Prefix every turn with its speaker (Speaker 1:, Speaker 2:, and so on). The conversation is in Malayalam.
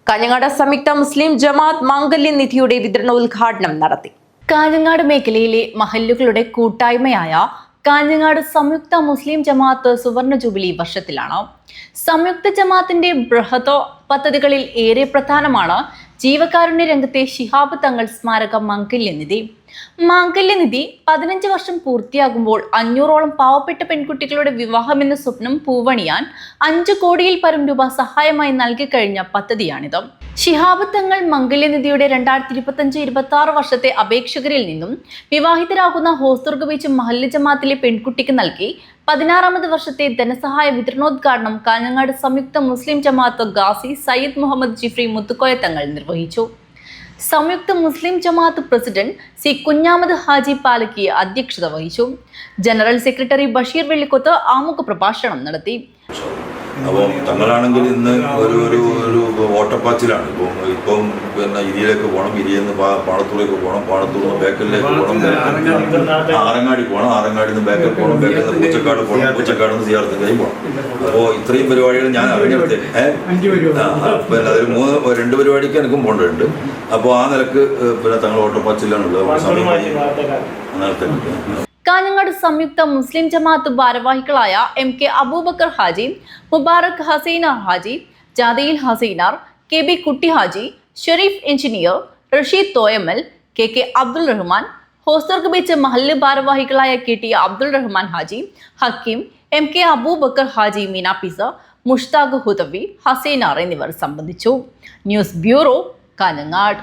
Speaker 1: കാഞ്ഞങ്ങാട് സംയുക്ത മുസ്ലിം ജമാഅത്ത് മാംഗല്യ നിധിയുടെ വിതരണോദ്ഘാടനം നടത്തി.
Speaker 2: കാഞ്ഞങ്ങാട് മേഖലയിലെ മഹല്ലുകളുടെ കൂട്ടായ്മയായ കാഞ്ഞങ്ങാട് സംയുക്ത മുസ്ലിം ജമാഅത്ത് സുവർണ ജൂബിലി വർഷത്തിലാണ്. സംയുക്ത ജമാഅത്തിന്റെ ബൃഹതോ പദ്ധതികളിൽ ഏറെ പ്രധാനമാണ് ജീവകാരുണ്യ രംഗത്തെ ശിഹാബ് തങ്ങൾ സ്മാരക മാംഗല്യനിധി. മാംഗല്യനിധി 15 വർഷം പൂർത്തിയാകുമ്പോൾ 500ഓളം പാവപ്പെട്ട പെൺകുട്ടികളുടെ വിവാഹമെന്ന സ്വപ്നം പൂവണിയാൻ 5 കോടിയിൽ പരം രൂപ സഹായമായി നൽകിക്കഴിഞ്ഞ പദ്ധതിയാണിത്. ശിഹാബ് തങ്ങൾ മാംഗല്യനിധിയുടെ 2025-26 വർഷത്തെ അപേക്ഷകരിൽ നിന്നും വിവാഹിതരാകുന്ന ഹോസ്ദുർഗ് ബീച്ച് മഹല്ല് ജമാഅത്തിലെ പെൺകുട്ടിക്ക് നൽകി 16ാമത് വർഷത്തെ ധനസഹായ വിതരണോദ്ഘാടനം കാഞ്ഞങ്ങാട് സംയുക്ത മുസ്ലിം ജമാഅത്ത് ഗാസി സയ്യിദ് മുഹമ്മദ് ജിഫ്രി മുത്തുക്കോയ തങ്ങൾ നിർവഹിച്ചു. സംയുക്ത മുസ്ലിം ജമാഅത്ത് പ്രസിഡന്റ് സി കുഞ്ഞാമദ് ഹാജി പാലക്കി അധ്യക്ഷത വഹിച്ചു. ജനറൽ സെക്രട്ടറി ബഷീർ വെള്ളിക്കൊത്ത് ആമുഖ പ്രഭാഷണം നടത്തി.
Speaker 3: അപ്പം തങ്ങളാണെങ്കിൽ ഇന്ന് ഒരു ഓട്ടപ്പാച്ചിലാണ്. ഇപ്പം പിന്നെ ഇരിയിലേക്ക് പോകണം, ഇരിയിൽ നിന്ന് പാണത്തൂരേക്ക് പോകണം, പാണത്തൂരിൽ നിന്ന് ബേക്കലിലേക്ക് പോകണം, ആറങ്ങാടി പോകണം, ആറങ്ങാടി നിന്ന് ബേക്കൽ പോകണം, ബേക്കൽ നിന്ന് പൂച്ചക്കാട് പോകണം, പൂച്ചക്കാട് നിന്ന് സിയാറത്ത് കഴിഞ്ഞ് പോകണം. അപ്പോൾ ഇത്രയും പരിപാടികൾ ഞാൻ അറിഞ്ഞെടുത്തേ പിന്നെ അതൊരു 2 പരിപാടിക്ക് എനിക്കും പോകേണ്ടതുണ്ട്. അപ്പോൾ ആ നിലക്ക് പിന്നെ തങ്ങൾ ഓട്ടപ്പാച്ചിലാണുള്ളത്. സമയം അങ്ങനെ
Speaker 2: കാഞ്ഞങ്ങാട് സംയുക്ത മുസ്ലിം ജമാഅത്ത് ഭാരവാഹികളായ MK Abubakar Haji, Mubarak Haseenar Haji, ജാദിയിൽ Hasinar, KB Kutty Haji, Sharif engineer, Rasheed Thoyamal, KK Abdul Rahman, Hosdurg beach മഹല്ല് ഭാരവാഹികളായ KT അബ്ദുൾ റഹ്മാൻ ഹാജി, ഹക്കീം, MK അബൂബക്കർ ഹാജി, മീനാപിസ, മുഷ്താഖ് ഹുദവി, ഹസീനാർ എന്നിവർ സംബന്ധിച്ചു. News bureau, Kanhangad.